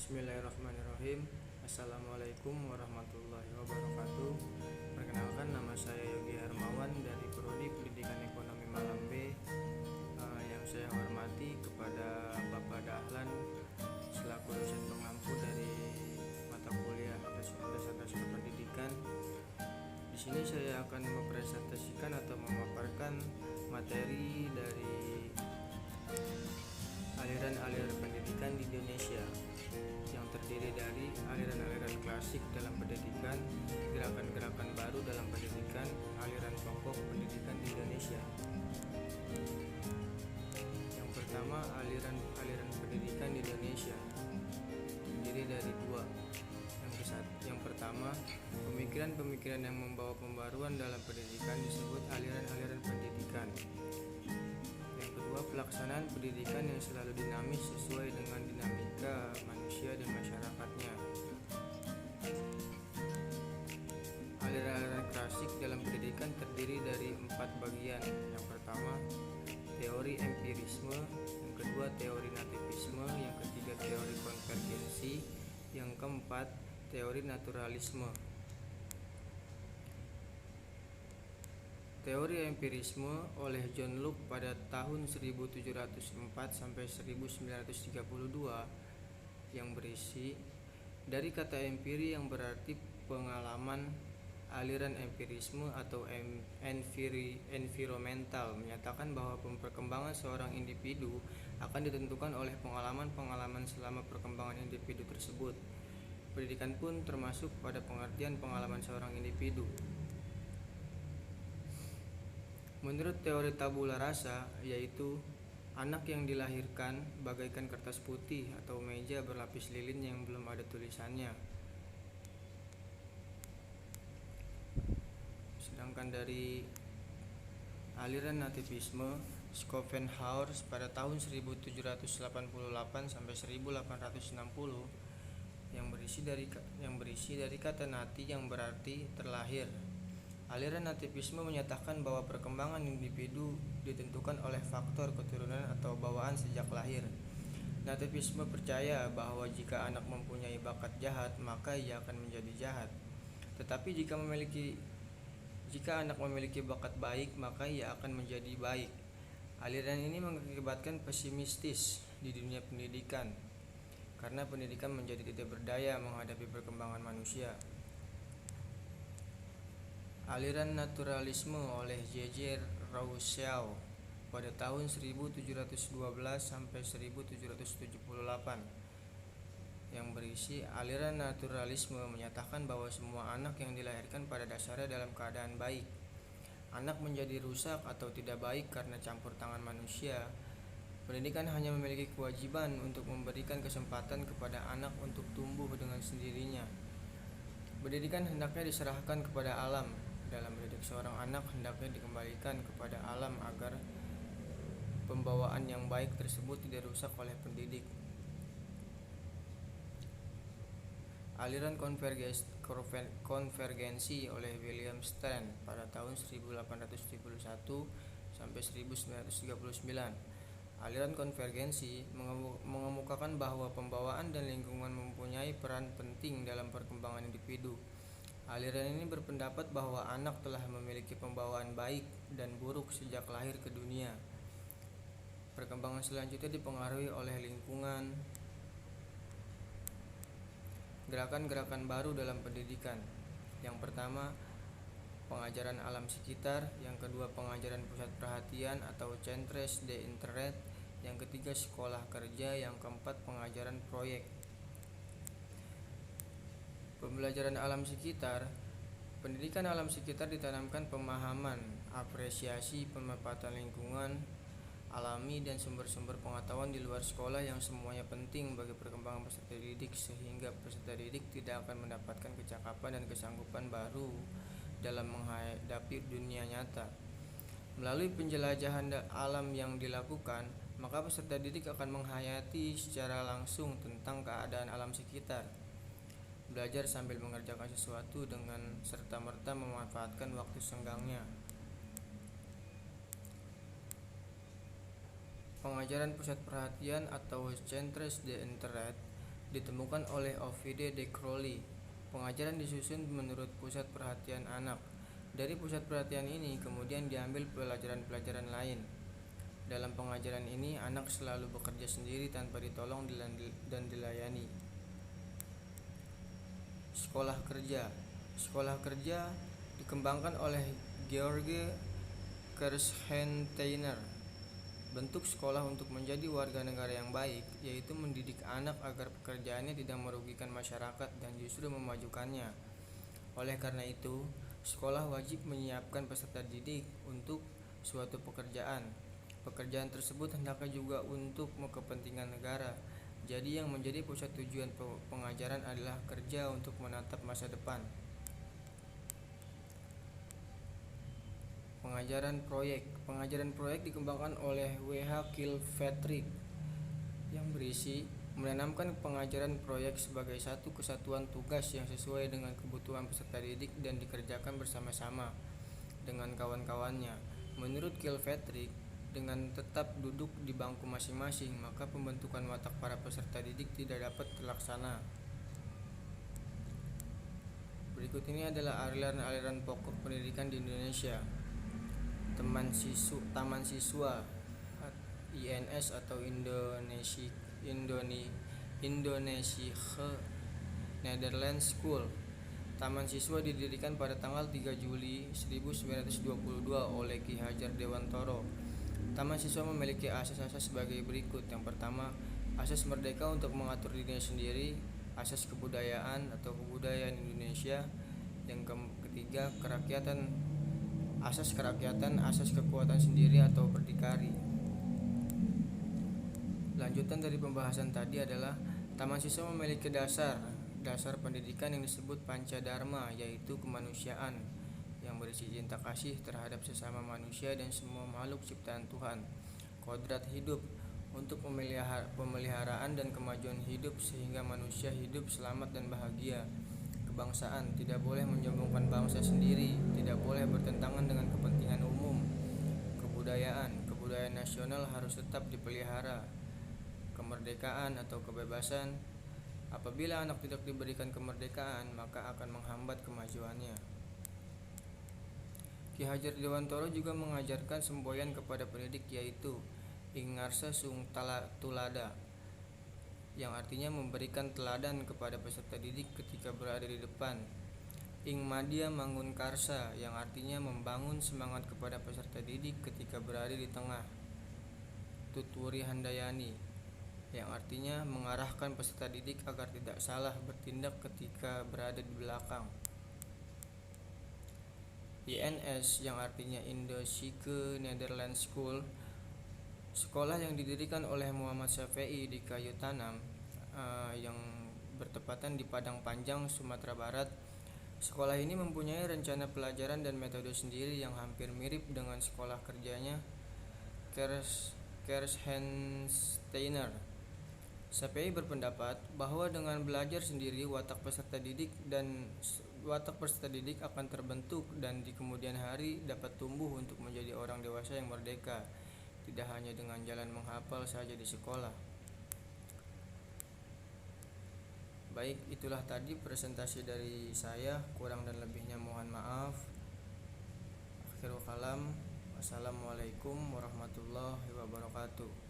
Bismillahirrahmanirrahim. Assalamualaikum warahmatullahi wabarakatuh. Perkenalkan, nama saya Yogi Hermawan dari Prodi Pendidikan Ekonomi Malang B. Yang saya hormati kepada Bapak Dahlan selaku dosen pengampu dari mata kuliah dasar pendidikan. Di sini saya akan mempresentasikan atau memaparkan materi dari aliran-aliran pendidikan di Indonesia yang terdiri dari aliran-aliran klasik dalam pendidikan, gerakan-gerakan baru dalam pendidikan, aliran pokok pendidikan di Indonesia. Yang pertama, aliran pendidikan di Indonesia terdiri dari dua. Yang pertama, pemikiran-pemikiran yang membawa pembaruan dalam pendidikan disebut aliran-aliran pendidikan. Yang kedua, pelaksanaan pendidikan yang selalu dinamis sesuai dengan dinamika manusia dan masyarakatnya. Aliran-aliran klasik dalam pendidikan terdiri dari 4 bagian. Yang pertama, teori empirisme, yang kedua teori nativisme, yang ketiga teori konvergensi, yang keempat teori naturalisme. Teori empirisme oleh John Locke pada tahun 1704 sampai 1932 yang berisi dari kata empiri yang berarti pengalaman. Aliran empirisme atau environmental menyatakan bahwa perkembangan seorang individu akan ditentukan oleh pengalaman-pengalaman selama perkembangan individu tersebut. Pendidikan pun termasuk pada pengertian pengalaman seorang individu. Menurut teori tabula rasa, yaitu anak yang dilahirkan bagaikan kertas putih atau meja berlapis lilin yang belum ada tulisannya. Sedangkan dari aliran nativisme, Schopenhauer pada tahun 1788 sampai 1860 yang berisi dari kata nati yang berarti terlahir. Aliran nativisme menyatakan bahwa perkembangan individu ditentukan oleh faktor keturunan atau bawaan sejak lahir. Nativisme percaya bahwa jika anak mempunyai bakat jahat, maka ia akan menjadi jahat. Tetapi jika anak memiliki bakat baik, maka ia akan menjadi baik. Aliran ini mengakibatkan pesimistis di dunia pendidikan, karena pendidikan menjadi tidak berdaya menghadapi perkembangan manusia. Aliran naturalisme oleh J.J. Rousseau pada tahun 1712 sampai 1778 yang berisi aliran naturalisme menyatakan bahwa semua anak yang dilahirkan pada dasarnya dalam keadaan baik. Anak menjadi rusak atau tidak baik karena campur tangan manusia. Pendidikan hanya memiliki kewajiban untuk memberikan kesempatan kepada anak untuk tumbuh dengan sendirinya. Pendidikan hendaknya diserahkan kepada alam. Dalam mendidik seorang anak hendaknya dikembalikan kepada alam agar pembawaan yang baik tersebut tidak rusak oleh pendidik. Aliran konvergensi oleh William Strand pada tahun 1871 sampai 1939. Aliran konvergensi mengemukakan bahwa pembawaan dan lingkungan mempunyai peran penting dalam perkembangan individu. Aliran ini berpendapat bahwa anak telah memiliki pembawaan baik dan buruk sejak lahir ke dunia. Perkembangan selanjutnya dipengaruhi oleh lingkungan. Gerakan-gerakan baru dalam pendidikan. Yang pertama, pengajaran alam sekitar. Yang kedua, pengajaran pusat perhatian atau centres de interet. Yang ketiga, sekolah kerja. Yang keempat, pengajaran proyek. Pembelajaran alam sekitar. Pendidikan alam sekitar ditanamkan pemahaman, apresiasi pemanfaatan lingkungan alami dan sumber-sumber pengetahuan di luar sekolah yang semuanya penting bagi perkembangan peserta didik, sehingga peserta didik tidak akan mendapatkan kecakapan dan kesanggupan baru dalam menghadapi dunia nyata. Melalui penjelajahan alam yang dilakukan, maka peserta didik akan menghayati secara langsung tentang keadaan alam sekitar. Belajar sambil mengerjakan sesuatu dengan serta-merta memanfaatkan waktu senggangnya. Pengajaran pusat perhatian atau centres de interet ditemukan oleh Ovide de Crowley. Pengajaran disusun menurut pusat perhatian anak. Dari pusat perhatian ini kemudian diambil pelajaran-pelajaran lain. Dalam pengajaran ini, anak selalu bekerja sendiri tanpa ditolong dan dilayani. Sekolah kerja. Sekolah kerja dikembangkan oleh George Kerschensteiner. Bentuk sekolah untuk menjadi warga negara yang baik, yaitu mendidik anak agar pekerjaannya tidak merugikan masyarakat dan justru memajukannya. Oleh karena itu, sekolah wajib menyiapkan peserta didik untuk suatu pekerjaan. Pekerjaan tersebut hendaknya juga untuk kepentingan negara. Jadi yang menjadi pusat tujuan pengajaran adalah kerja untuk menatap masa depan. Pengajaran proyek dikembangkan oleh W.H. Kilpatrick yang berisi menanamkan pengajaran proyek sebagai satu kesatuan tugas yang sesuai dengan kebutuhan peserta didik dan dikerjakan bersama-sama dengan kawan-kawannya. Menurut Kilpatrick, dengan tetap duduk di bangku masing-masing, maka pembentukan watak para peserta didik tidak dapat terlaksana. Berikut ini adalah aliran pokok pendidikan di Indonesia. Taman Siswa INS atau Indonesia Netherlands School. Taman Siswa didirikan pada tanggal 3 Juli 1922 oleh Ki Hajar Dewantoro. Taman Siswa memiliki asas-asas sebagai berikut. Yang pertama, asas merdeka untuk mengatur dirinya sendiri, asas kebudayaan atau kebudayaan Indonesia. Yang ketiga, asas kerakyatan, asas kekuatan sendiri atau berdikari. Lanjutan dari pembahasan tadi adalah Taman Siswa memiliki dasar pendidikan yang disebut Pancadharma, yaitu kemanusiaan yang berisi cinta kasih terhadap sesama manusia dan semua makhluk ciptaan Tuhan, kodrat hidup untuk pemeliharaan dan kemajuan hidup sehingga manusia hidup selamat dan bahagia. Kebangsaan, tidak boleh menyombongkan bangsa sendiri, tidak boleh bertentangan dengan kepentingan umum. Kebudayaan nasional harus tetap dipelihara. Kemerdekaan atau kebebasan, apabila anak tidak diberikan kemerdekaan, maka akan menghambat kemajuannya. Ki Hajar Dewantoro juga mengajarkan semboyan kepada pendidik, yaitu Ingarsa Sung Tulada, yang artinya memberikan teladan kepada peserta didik ketika berada di depan. Ing Madya Mangun Karsa, yang artinya membangun semangat kepada peserta didik ketika berada di tengah. Tutwuri Handayani, yang artinya mengarahkan peserta didik agar tidak salah bertindak ketika berada di belakang. INS, yang artinya Indische Netherlands School, sekolah yang didirikan oleh Muhammad Syafi'i di Kayu Tanam yang bertepatan di Padang Panjang, Sumatera Barat. Sekolah ini mempunyai rencana pelajaran dan metode sendiri yang hampir mirip dengan sekolah kerjanya Kerschensteiner. Syafi'i berpendapat bahwa dengan belajar sendiri watak peserta didik akan terbentuk dan di kemudian hari dapat tumbuh untuk menjadi orang dewasa yang merdeka, tidak hanya dengan jalan menghafal saja di sekolah. Baik, itulah tadi presentasi dari saya, kurang dan lebihnya mohon maaf. Akhirul kalam, wassalamualaikum warahmatullahi wabarakatuh.